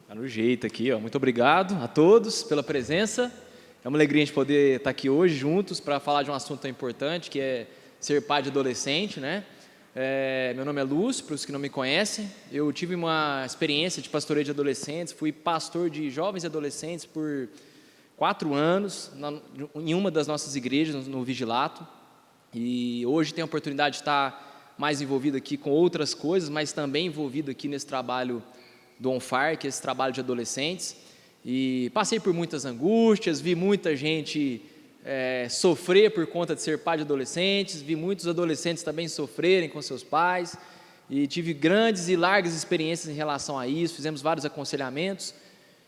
Tá no jeito aqui, ó. Muito obrigado a todos pela presença. É uma alegria a gente poder estar aqui hoje juntos para falar de um assunto tão importante, que é ser pai de adolescente, né? Meu nome é Lúcio, para os que não me conhecem. Eu tive uma experiência de pastoreio de adolescentes, fui pastor de jovens e adolescentes por 4 anos, em uma das nossas igrejas, no Vigilato. E hoje tenho a oportunidade de estar mais envolvido aqui com outras coisas, mas também envolvido aqui nesse trabalho do OnFire, que é esse trabalho de adolescentes. E passei por muitas angústias, vi muita gente sofrer por conta de ser pai de adolescentes, vi muitos adolescentes também sofrerem com seus pais, e tive grandes e largas experiências em relação a isso, fizemos vários aconselhamentos,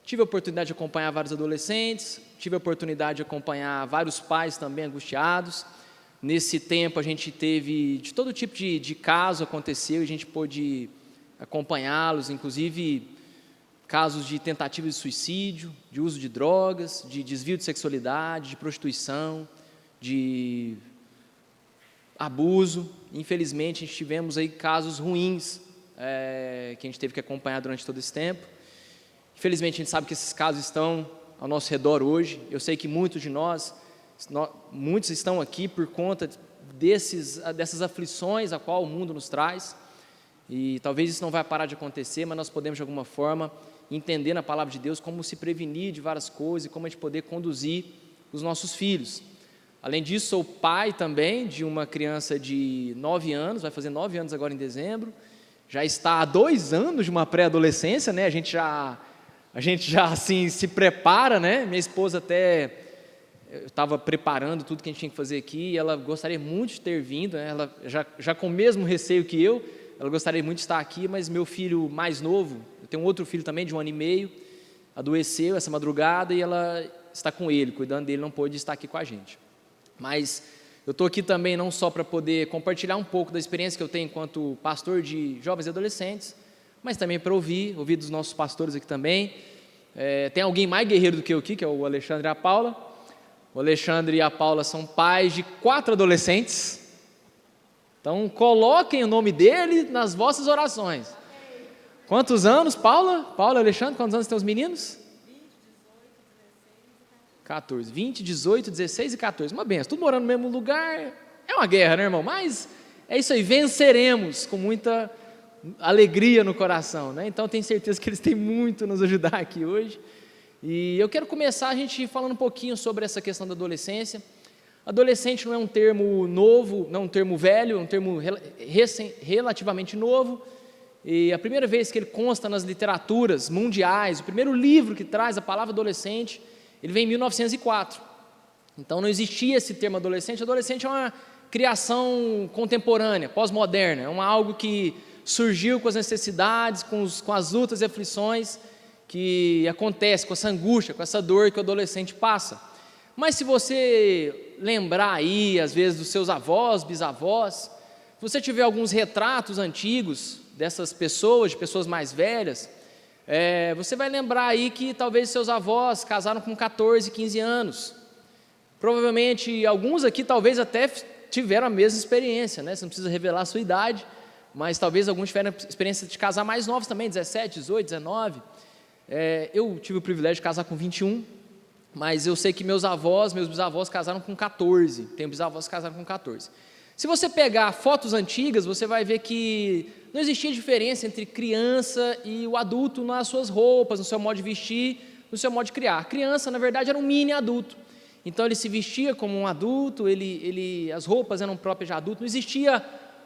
tive a oportunidade de acompanhar vários adolescentes, tive a oportunidade de acompanhar vários pais também angustiados. Nesse tempo a gente teve, de todo tipo de caso aconteceu, e a gente pôde acompanhá-los, inclusive casos de tentativa de suicídio, de uso de drogas, de desvio de sexualidade, de prostituição, de abuso. Infelizmente, a gente tivemos aí casos ruins que a gente teve que acompanhar durante todo esse tempo. Infelizmente, a gente sabe que esses casos estão ao nosso redor hoje. Eu sei que muitos de nós, muitos estão aqui por conta dessas aflições a qual o mundo nos traz. E talvez isso não vai parar de acontecer, mas nós podemos, de alguma forma, entender na palavra de Deus como se prevenir de várias coisas e como a gente poder conduzir os nossos filhos. Além disso, sou pai também de uma criança de 9 anos, vai fazer 9 anos agora em dezembro, já está há 2 anos de uma pré-adolescência, né? A gente já assim se prepara, né? Minha esposa até estava preparando tudo que a gente tinha que fazer aqui, e ela gostaria muito de ter vindo, né? Ela já com o mesmo receio que eu, ela gostaria muito de estar aqui, mas meu filho mais novo, eu tenho um outro filho também de 1 ano e meio, adoeceu essa madrugada e ela está com ele, cuidando dele, não pôde estar aqui com a gente. Mas eu estou aqui também não só para poder compartilhar um pouco da experiência que eu tenho enquanto pastor de jovens e adolescentes, mas também para ouvir dos nossos pastores aqui também. Tem alguém mais guerreiro do que eu aqui, que é o Alexandre e a Paula. O Alexandre e a Paula são pais de 4 adolescentes. Então, coloquem o nome dele nas vossas orações. Quantos anos, Paula? Paula e Alexandre, quantos anos têm os meninos? 14. 20, 18, 16 e 14. Uma benção, tudo morando no mesmo lugar. É uma guerra, né, irmão? Mas é isso aí, venceremos com muita alegria no coração, né? Então, tenho certeza que eles têm muito a nos ajudar aqui hoje. E eu quero começar a gente falando um pouquinho sobre essa questão da adolescência. Adolescente não é um termo novo, não é um termo velho, é um termo relativamente novo, e a primeira vez que ele consta nas literaturas mundiais, o primeiro livro que traz a palavra adolescente, ele vem em 1904, então não existia esse termo adolescente. Adolescente é uma criação contemporânea, pós-moderna, é algo que surgiu com as necessidades, com as lutas e aflições que acontecem, com essa angústia, com essa dor que o adolescente passa. Mas se você lembrar aí, às vezes, dos seus avós, bisavós, se você tiver alguns retratos antigos dessas pessoas, de pessoas mais velhas, você vai lembrar aí que talvez seus avós casaram com 14, 15 anos. Provavelmente, alguns aqui talvez até tiveram a mesma experiência, né? Você não precisa revelar a sua idade, mas talvez alguns tiveram a experiência de casar mais novos também, 17, 18, 19. Eu tive o privilégio de casar com 21, mas eu sei que meus bisavós casaram com 14, tenho bisavós que casaram com 14. Se você pegar fotos antigas, você vai ver que não existia diferença entre criança e o adulto nas suas roupas, no seu modo de vestir, no seu modo de criar. A criança, na verdade, era um mini adulto, então ele se vestia como um adulto, as roupas eram próprias de adulto, não existia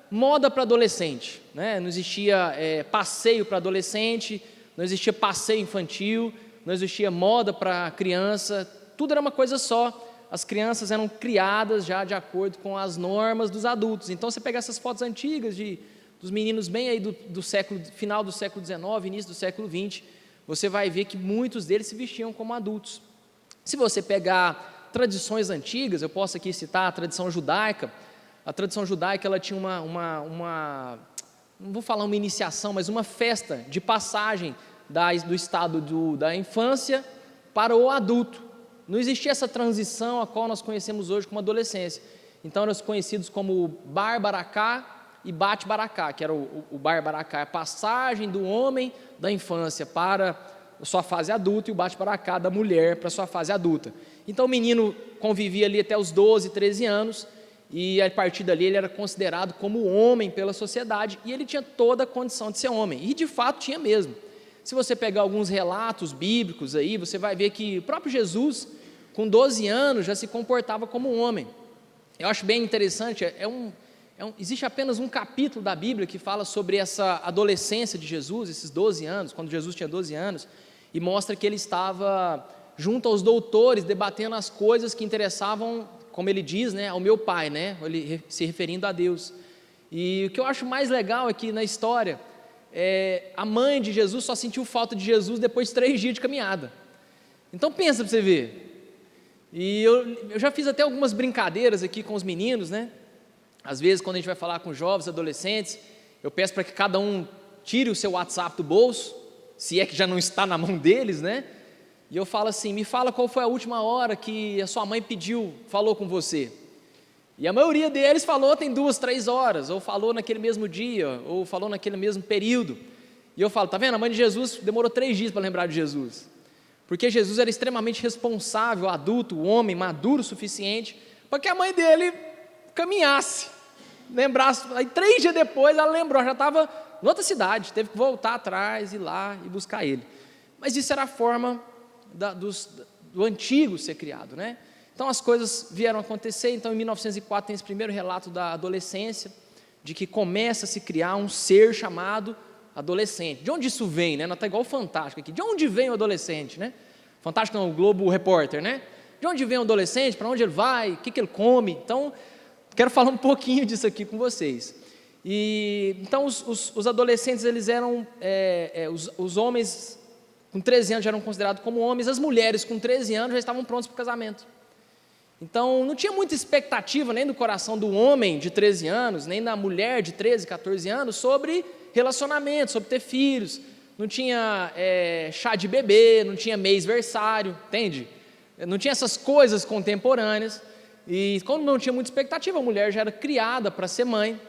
moda para adolescente, né? Não existia passeio para adolescente, não existia passeio infantil, não existia moda para criança, tudo era uma coisa só. As crianças eram criadas já de acordo com as normas dos adultos. Então, você pega essas fotos antigas dos meninos bem aí do final do século XIX, início do século XX, você vai ver que muitos deles se vestiam como adultos. Se você pegar tradições antigas, eu posso aqui citar a tradição judaica. A tradição judaica, ela tinha não vou falar uma iniciação, mas uma festa de passagem do estado da infância para o adulto. Não existia essa transição a qual nós conhecemos hoje como adolescência. Então eram conhecidos como Bar Baraká e Bat Baraká, que era o Bar Baraká, a passagem do homem da infância para sua fase adulta e o bate para cá da mulher para sua fase adulta. Então o menino convivia ali até os 12, 13 anos, e a partir dali ele era considerado como homem pela sociedade, e ele tinha toda a condição de ser homem, e de fato tinha mesmo. Se você pegar alguns relatos bíblicos aí, você vai ver que o próprio Jesus, com 12 anos, já se comportava como um homem. Eu acho bem interessante, existe apenas um capítulo da Bíblia que fala sobre essa adolescência de Jesus, esses 12 anos, quando Jesus tinha 12 anos, e mostra que ele estava junto aos doutores, debatendo as coisas que interessavam, como ele diz, né, ao meu pai, né, ele se referindo a Deus. E o que eu acho mais legal aqui na história, a mãe de Jesus só sentiu falta de Jesus depois de 3 dias de caminhada. Então pensa para você ver. E eu já fiz até algumas brincadeiras aqui com os meninos, né? Às vezes, quando a gente vai falar com jovens, adolescentes, eu peço para que cada um tire o seu WhatsApp do bolso, se é que já não está na mão deles, né? E eu falo assim, me fala qual foi a última hora que a sua mãe falou com você. E a maioria deles falou tem 2, 3 horas, ou falou naquele mesmo dia, ou falou naquele mesmo período. E eu falo, tá vendo, a mãe de Jesus demorou 3 dias para lembrar de Jesus. Porque Jesus era extremamente responsável, adulto, homem, maduro o suficiente, para que a mãe dele caminhasse, lembrasse. Aí 3 dias depois ela lembrou, já estava em outra cidade, teve que voltar atrás, ir lá e buscar ele. Mas isso era a forma do antigo ser criado, né? Então as coisas vieram a acontecer. Então em 1904 tem esse primeiro relato da adolescência, de que começa a se criar um ser chamado adolescente. De onde isso vem, né? Não está igual o Fantástico aqui. De onde vem o adolescente, né? Fantástico não, o Globo Repórter, né? De onde vem o adolescente, para onde ele vai, o que ele come. Então, quero falar um pouquinho disso aqui com vocês. E então os adolescentes, eles eram, os homens com 13 anos já eram considerados como homens, as mulheres com 13 anos já estavam prontas para o casamento. Então, não tinha muita expectativa nem do coração do homem de 13 anos, nem da mulher de 13, 14 anos, sobre relacionamento, sobre ter filhos. Não tinha chá de bebê, não tinha mêsversário, entende? Não tinha essas coisas contemporâneas. E como não tinha muita expectativa, a mulher já era criada para ser mãe,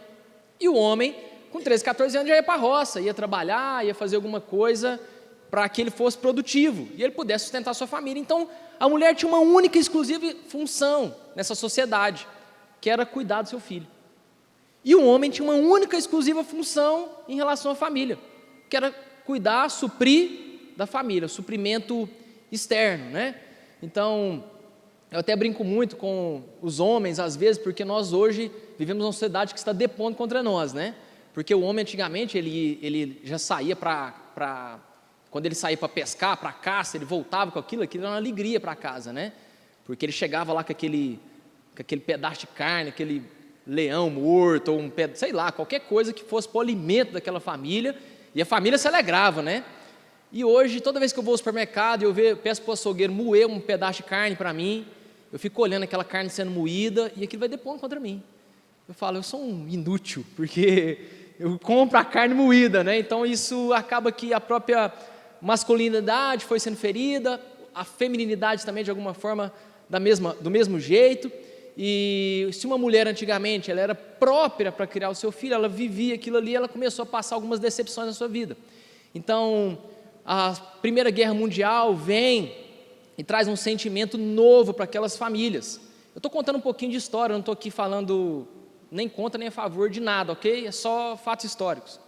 e o homem, com 13, 14 anos, já ia para a roça, ia trabalhar, ia fazer alguma coisa para que ele fosse produtivo, e ele pudesse sustentar a sua família. Então, a mulher tinha uma única e exclusiva função nessa sociedade, que era cuidar do seu filho. E o homem tinha uma única e exclusiva função em relação à família, que era cuidar, suprir da família, suprimento externo, né? Então, eu até brinco muito com os homens, às vezes, porque nós hoje vivemos numa sociedade que está depondo contra nós, né? Porque o homem, antigamente, ele já saía quando ele saía para pescar, para caça, ele voltava com aquilo era uma alegria para casa, né? Porque ele chegava lá com aquele pedaço de carne, aquele leão morto, ou sei lá, qualquer coisa que fosse para o alimento daquela família, e a família se alegrava, né? E hoje, toda vez que eu vou ao supermercado, peço para o açougueiro moer um pedaço de carne para mim, eu fico olhando aquela carne sendo moída, e aquilo vai depondo contra mim. Eu falo, eu sou um inútil, porque eu compro a carne moída, né? Então isso acaba que a própria masculinidade foi sendo ferida, a feminilidade também de alguma forma do mesmo jeito. E se uma mulher antigamente ela era própria para criar o seu filho, ela vivia aquilo ali, ela começou a passar algumas decepções na sua vida. Então a Primeira Guerra Mundial vem e traz um sentimento novo para aquelas famílias. Eu estou contando um pouquinho de história, não estou aqui falando nem contra nem a favor de nada, ok? É só fatos históricos.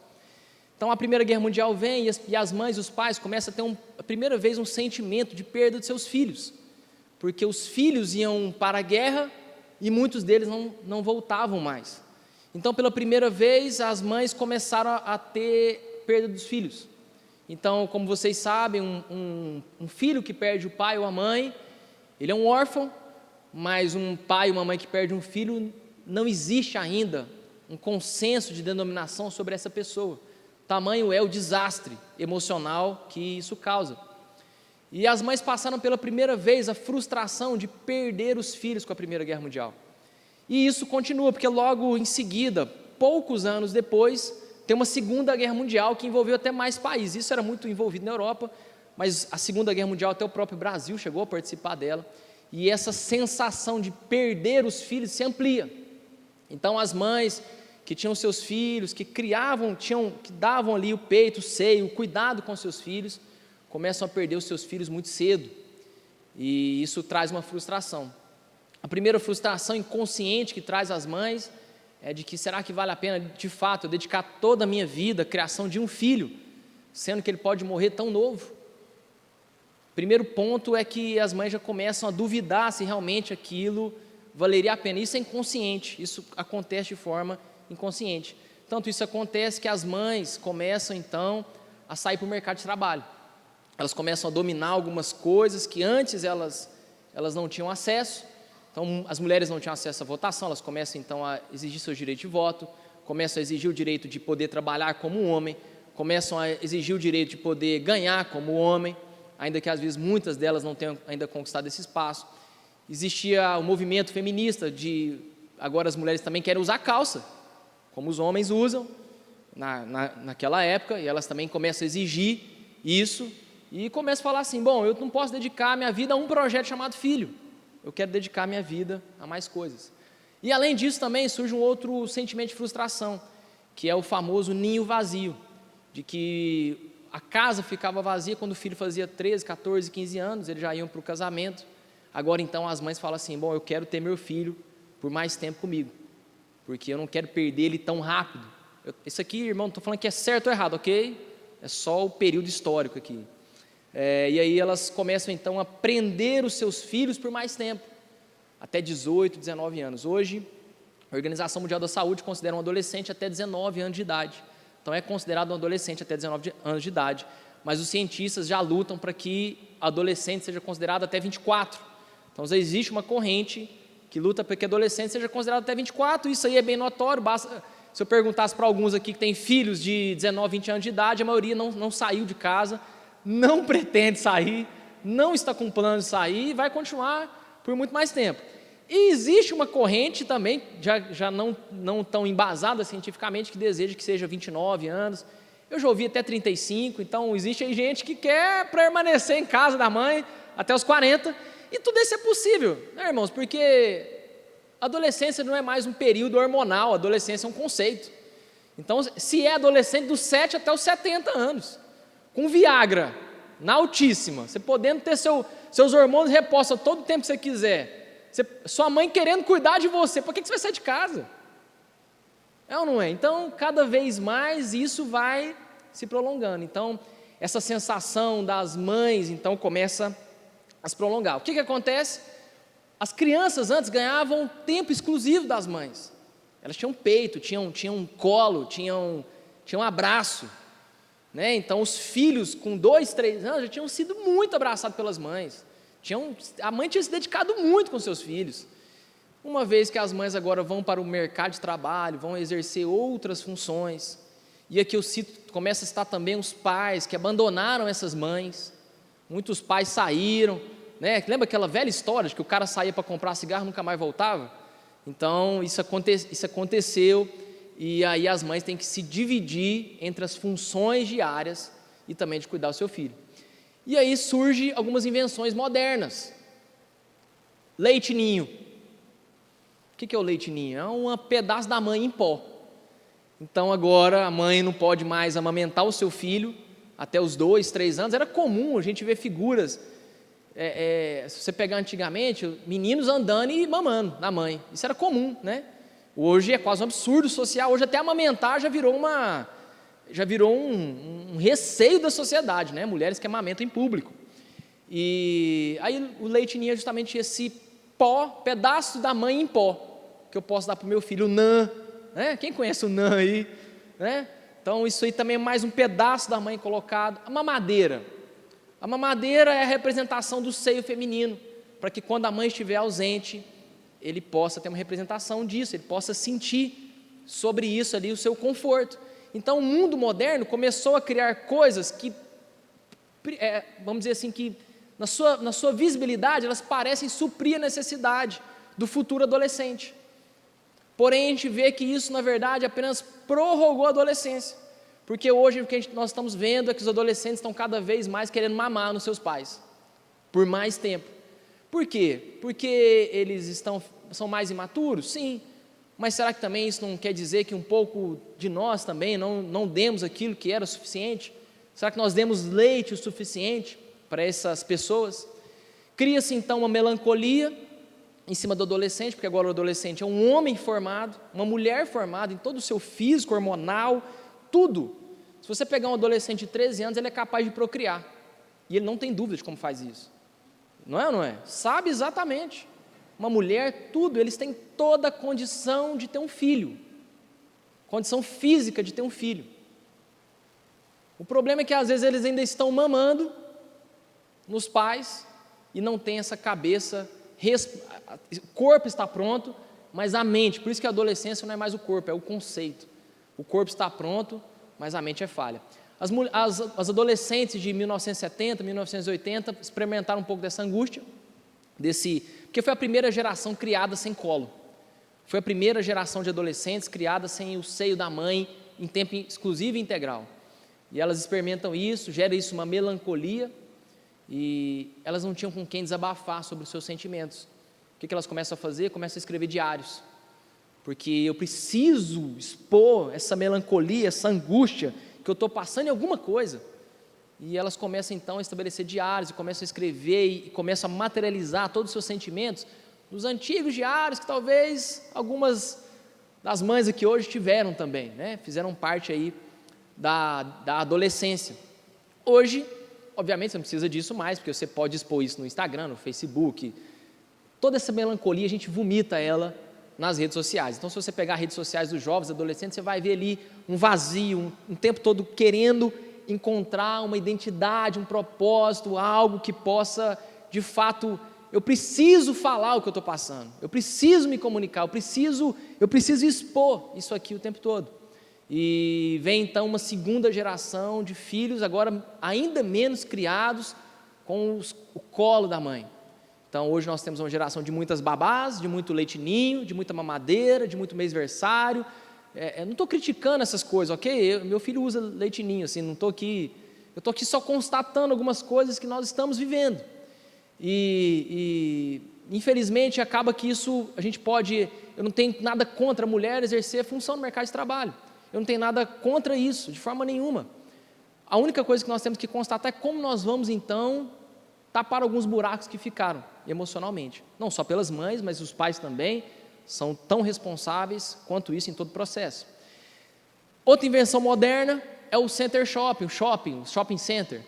Então a Primeira Guerra Mundial vem e as mães e os pais começam a ter a primeira vez um sentimento de perda de seus filhos, porque os filhos iam para a guerra e muitos deles não voltavam mais. Então pela primeira vez as mães começaram a ter perda dos filhos. Então, como vocês sabem, um filho que perde o pai ou a mãe, ele é um órfão, mas um pai ou uma mãe que perde um filho, não existe ainda um consenso de denominação sobre essa pessoa. Tamanho é o desastre emocional que isso causa. E as mães passaram pela primeira vez a frustração de perder os filhos com a Primeira Guerra Mundial. E isso continua, porque logo em seguida, poucos anos depois, tem uma Segunda Guerra Mundial que envolveu até mais países. Isso era muito envolvido na Europa, mas a Segunda Guerra Mundial, até o próprio Brasil chegou a participar dela. E essa sensação de perder os filhos se amplia. Então as mães que tinham seus filhos, que criavam, que davam ali o peito, o seio, o cuidado com seus filhos, começam a perder os seus filhos muito cedo, e isso traz uma frustração. A primeira frustração inconsciente que traz as mães é de que será que vale a pena, de fato, eu dedicar toda a minha vida à criação de um filho, sendo que ele pode morrer tão novo? Primeiro ponto é que as mães já começam a duvidar se realmente aquilo valeria a pena. Isso é inconsciente, isso acontece de forma inconsciente. Tanto isso acontece que as mães começam então a sair para o mercado de trabalho. Elas começam a dominar algumas coisas que antes elas não tinham acesso. Então as mulheres não tinham acesso à votação, elas começam então a exigir seus direitos de voto, começam a exigir o direito de poder trabalhar como um homem, começam a exigir o direito de poder ganhar como homem, ainda que às vezes muitas delas não tenham ainda conquistado esse espaço. Existia o movimento feminista agora as mulheres também querem usar calça, como os homens usam naquela época, e elas também começam a exigir isso, e começam a falar assim, bom, eu não posso dedicar a minha vida a um projeto chamado filho, eu quero dedicar a minha vida a mais coisas. E além disso também surge um outro sentimento de frustração, que é o famoso ninho vazio, de que a casa ficava vazia quando o filho fazia 13, 14, 15 anos, eles já iam para o casamento. Agora então as mães falam assim, bom, eu quero ter meu filho por mais tempo comigo, porque eu não quero perder ele tão rápido. Isso aqui, irmão, não estou falando que é certo ou errado, ok? É só o período histórico aqui. E aí elas começam então a prender os seus filhos por mais tempo, até 18, 19 anos. Hoje, a Organização Mundial da Saúde considera um adolescente até 19 anos de idade. Então é considerado um adolescente até 19 anos de idade, mas os cientistas já lutam para que adolescente seja considerado até 24. Então já existe uma corrente que luta para que adolescente seja considerado até 24, isso aí é bem notório, basta, se eu perguntasse para alguns aqui que têm filhos de 19, 20 anos de idade, a maioria não saiu de casa, não pretende sair, não está com plano de sair e vai continuar por muito mais tempo. E existe uma corrente também, já não tão embasada cientificamente, que deseja que seja 29 anos, eu já ouvi até 35, então existe aí gente que quer permanecer em casa da mãe até os 40, e tudo isso é possível, né, irmãos? Porque a adolescência não é mais um período hormonal, a adolescência é um conceito. Então, se é adolescente dos 7 até os 70 anos, com Viagra, na altíssima, você podendo ter seus hormônios repostos todo o tempo que você quiser, sua mãe querendo cuidar de você, por que você vai sair de casa? É ou não é? Então, cada vez mais isso vai se prolongando. Então, essa sensação das mães, então, começa a se prolongar. O que acontece? As crianças antes ganhavam tempo exclusivo das mães. Elas tinham peito, tinham um colo, tinham um abraço, né? Então, os filhos com 2, 3 anos já tinham sido muito abraçados pelas mães. A mãe tinha se dedicado muito com seus filhos. Uma vez que as mães agora vão para o mercado de trabalho, vão exercer outras funções, e aqui eu começo a citar também os pais que abandonaram essas mães. Muitos pais saíram, né? Lembra aquela velha história de que o cara saía para comprar cigarro e nunca mais voltava? Então, isso aconteceu, e aí as mães têm que se dividir entre as funções diárias e também de cuidar do seu filho. E aí surgem algumas invenções modernas. Leite ninho. O que é o leite ninho? É um pedaço da mãe em pó. Então agora a mãe não pode mais amamentar o seu filho até os 2, 3 anos. Era comum a gente ver figuras, se você pegar antigamente, meninos andando e mamando na mãe. Isso era comum, né? Hoje é quase um absurdo social. Hoje até amamentar já virou um receio da sociedade, né? Mulheres que amamentam em público. E aí o leite ninho é justamente esse pó, pedaço da mãe em pó, que eu posso dar para o meu filho, o NAN, né? Quem conhece o NAN aí, né? Então isso aí também é mais um pedaço da mãe colocado. A mamadeira é a representação do seio feminino, para que quando a mãe estiver ausente, ele possa ter uma representação disso, ele possa sentir sobre isso ali o seu conforto. Então o mundo moderno começou a criar coisas que, vamos dizer assim, que na sua visibilidade elas parecem suprir a necessidade do futuro adolescente. Porém a gente vê que isso na verdade apenas prorrogou a adolescência, porque hoje o que nós estamos vendo é que os adolescentes estão cada vez mais querendo mamar nos seus pais, por mais tempo. Por quê? Porque eles são mais imaturos? Sim, mas será que também isso não quer dizer que um pouco de nós também não demos aquilo que era suficiente? Será que nós demos leite o suficiente para essas pessoas? Cria-se então uma melancolia em cima do adolescente, porque agora o adolescente é um homem formado, uma mulher formada em todo o seu físico, hormonal, tudo. Se você pegar um adolescente de 13 anos, ele é capaz de procriar, e ele não tem dúvida de como faz isso, não é ou não é? Sabe exatamente. Uma mulher, tudo, eles têm toda a condição de ter um filho, condição física de ter um filho. O problema é que às vezes eles ainda estão mamando nos pais e não tem essa cabeça, o corpo está pronto, mas a mente, por isso que a adolescência não é mais o corpo, é o conceito. O corpo está pronto, mas a mente é falha. As adolescentes de 1970, 1980 experimentaram um pouco dessa angústia, porque foi a primeira geração criada sem colo. Foi a primeira geração de adolescentes criada sem o seio da mãe em tempo exclusivo e integral. E elas experimentam isso, gera isso uma melancolia, e elas não tinham com quem desabafar sobre os seus sentimentos. O que elas começam a fazer? Começam a escrever diários, porque eu preciso expor essa melancolia, essa angústia que eu estou passando em alguma coisa. E elas começam então a estabelecer diários, e começam a escrever, e começam a materializar todos os seus sentimentos, nos antigos diários que talvez algumas das mães aqui hoje tiveram também, né? Fizeram parte aí da adolescência. Hoje, obviamente, você não precisa disso mais, porque você pode expor isso no Instagram, no Facebook. Toda essa melancolia, a gente vomita ela nas redes sociais. Então, se você pegar as redes sociais dos jovens, adolescentes, você vai ver ali um vazio, um tempo todo querendo encontrar uma identidade, um propósito, algo que possa, de fato, eu preciso falar o que eu estou passando, eu preciso me comunicar, eu preciso expor isso aqui o tempo todo. E vem então uma segunda geração de filhos, agora ainda menos criados com o colo da mãe. Então hoje nós temos uma geração de muitas babás, de muito leite ninho, de muita mamadeira, de muito mêsversário. Eu não estou criticando essas coisas, ok? Meu filho usa leite ninho, assim, não estou aqui, eu estou aqui só constatando algumas coisas que nós estamos vivendo. E infelizmente acaba que isso, eu não tenho nada contra a mulher exercer a função no mercado de trabalho. Eu não tenho nada contra isso, de forma nenhuma. A única coisa que nós temos que constatar é como nós vamos, então, tapar alguns buracos que ficaram emocionalmente. Não só pelas mães, mas os pais também são tão responsáveis quanto isso em todo o processo. Outra invenção moderna é o center shopping, o shopping center,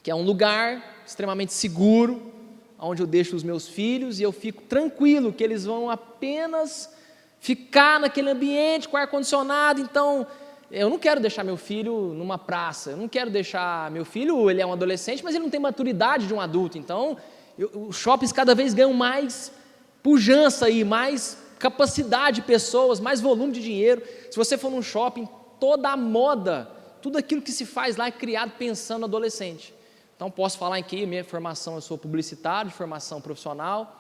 que é um lugar extremamente seguro, onde eu deixo os meus filhos e eu fico tranquilo que eles vão apenas ficar naquele ambiente com ar-condicionado. Então, eu não quero deixar meu filho numa praça, eu não quero deixar meu filho, ele é um adolescente, mas ele não tem maturidade de um adulto. Então, os shoppings cada vez ganham mais pujança aí, mais capacidade de pessoas, mais volume de dinheiro. Se você for num shopping, toda a moda, tudo aquilo que se faz lá é criado pensando no adolescente. Então, posso falar aqui, minha formação, eu sou publicitário, de formação profissional,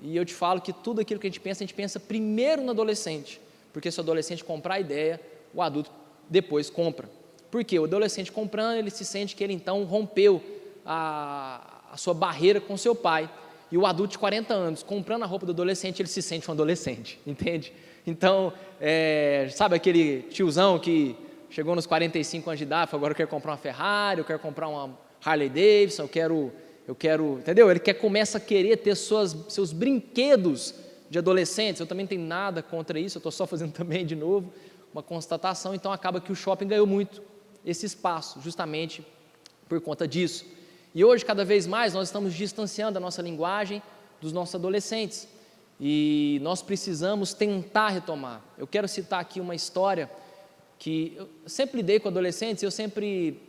e eu te falo que tudo aquilo que a gente pensa primeiro no adolescente, porque se o adolescente comprar a ideia, o adulto depois compra. Por quê? O adolescente comprando, ele se sente que ele então rompeu a sua barreira com seu pai, e o adulto de 40 anos, comprando a roupa do adolescente, ele se sente um adolescente, entende? Então, sabe aquele tiozão que chegou nos 45 anos de idade, falou, agora eu quero comprar uma Ferrari, eu quero comprar uma Harley Davidson, eu quero, entendeu? Ele começa a querer ter seus brinquedos de adolescentes. Eu também não tenho nada contra isso, eu estou só fazendo também de novo uma constatação. Então acaba que o shopping ganhou muito esse espaço, justamente por conta disso. E hoje, cada vez mais, nós estamos distanciando a nossa linguagem dos nossos adolescentes, e nós precisamos tentar retomar. Eu quero citar aqui uma história que eu sempre lidei com adolescentes, eu sempre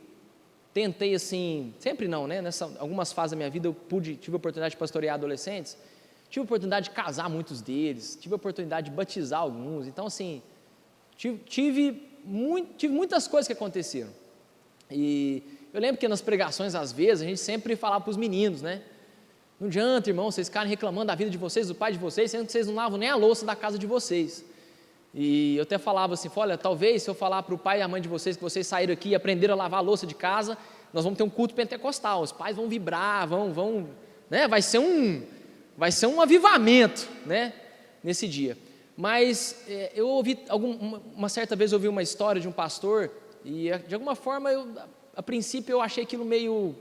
tentei assim, sempre não, né? Algumas fases da minha vida eu tive a oportunidade de pastorear adolescentes, tive a oportunidade de casar muitos deles, tive a oportunidade de batizar alguns. Então assim, tive muitas coisas que aconteceram. E eu lembro que nas pregações, às vezes, a gente sempre falava para os meninos, né? Não adianta, irmão, vocês ficarem reclamando da vida de vocês, do pai de vocês, sendo que vocês não lavam nem a louça da casa de vocês. E eu até falava assim, olha, talvez se eu falar para o pai e a mãe de vocês que vocês saíram aqui e aprenderam a lavar a louça de casa, nós vamos ter um culto pentecostal, os pais vão vibrar, né? Vai ser um avivamento, né? Nesse dia. Mas eu ouvi, uma certa vez eu ouvi uma história de um pastor, e de alguma forma a princípio eu achei aquilo meio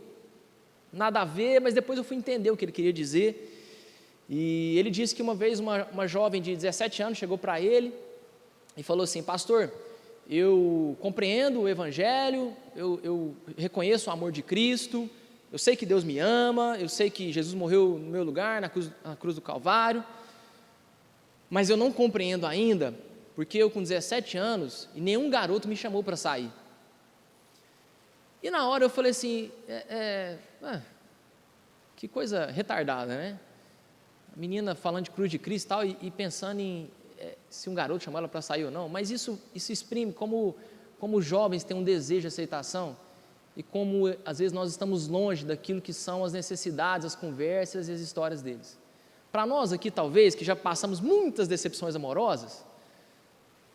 nada a ver, mas depois eu fui entender o que ele queria dizer. E ele disse que uma vez uma jovem de 17 anos chegou para ele e falou assim: pastor, eu compreendo o Evangelho, eu reconheço o amor de Cristo, eu sei que Deus me ama, eu sei que Jesus morreu no meu lugar, na cruz do Calvário, mas eu não compreendo ainda, porque eu com 17 anos e nenhum garoto me chamou para sair. E na hora eu falei assim, que coisa retardada, né? A menina falando de cruz de Cristo e tal, e pensando em se um garoto chamou ela para sair ou não, mas isso exprime como os jovens têm um desejo de aceitação, e como às vezes nós estamos longe daquilo que são as necessidades, as conversas e as histórias deles. Para nós aqui talvez, que já passamos muitas decepções amorosas,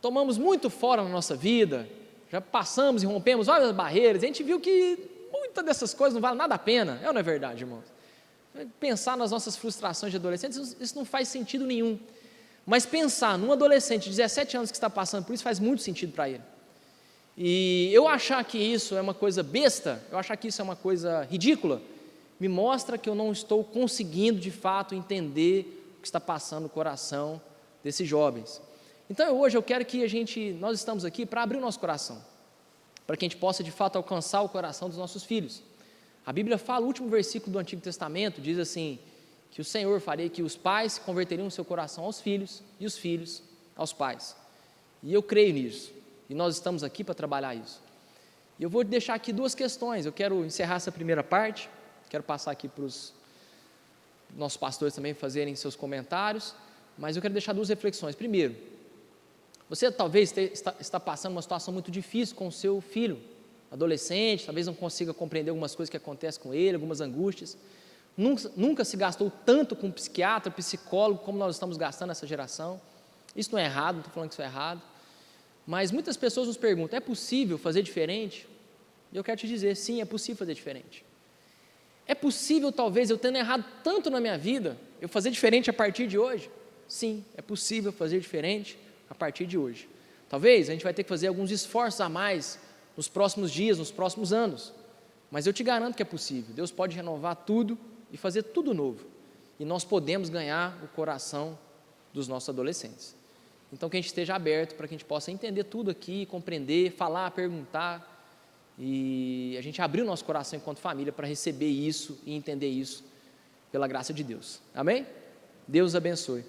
tomamos muito fora na nossa vida, já passamos e rompemos várias barreiras, a gente viu que muitas dessas coisas não valem nada a pena, não é verdade, irmãos? Pensar nas nossas frustrações de adolescentes, isso não faz sentido nenhum, mas pensar num adolescente de 17 anos que está passando por isso faz muito sentido para ele. E eu achar que isso é uma coisa besta, eu achar que isso é uma coisa ridícula, me mostra que eu não estou conseguindo de fato entender o que está passando no coração desses jovens. Então hoje eu quero que nós estamos aqui para abrir o nosso coração, para que a gente possa de fato alcançar o coração dos nossos filhos. A Bíblia fala, o último versículo do Antigo Testamento diz assim, que o Senhor faria que os pais converteriam o seu coração aos filhos e os filhos aos pais. E eu creio nisso, e nós estamos aqui para trabalhar isso. E eu vou deixar aqui duas questões, eu quero encerrar essa primeira parte, quero passar aqui para os nossos pastores também fazerem seus comentários, mas eu quero deixar duas reflexões. Primeiro, você talvez está passando uma situação muito difícil com o seu filho, adolescente, talvez não consiga compreender algumas coisas que acontecem com ele, algumas angústias. Nunca se gastou tanto com psiquiatra, psicólogo, como nós estamos gastando nessa geração. Isso não é errado, não estou falando que isso é errado, mas muitas pessoas nos perguntam, é possível fazer diferente? E eu quero te dizer, sim, é possível fazer diferente. É possível, talvez, eu tendo errado tanto na minha vida, eu fazer diferente a partir de hoje? Sim, é possível fazer diferente a partir de hoje. Talvez a gente vai ter que fazer alguns esforços a mais nos próximos dias, nos próximos anos, mas eu te garanto que é possível. Deus pode renovar tudo e fazer tudo novo, e nós podemos ganhar o coração dos nossos adolescentes. Então que a gente esteja aberto para que a gente possa entender tudo aqui, compreender, falar, perguntar, e a gente abrir o nosso coração enquanto família para receber isso e entender isso pela graça de Deus. Amém? Deus abençoe.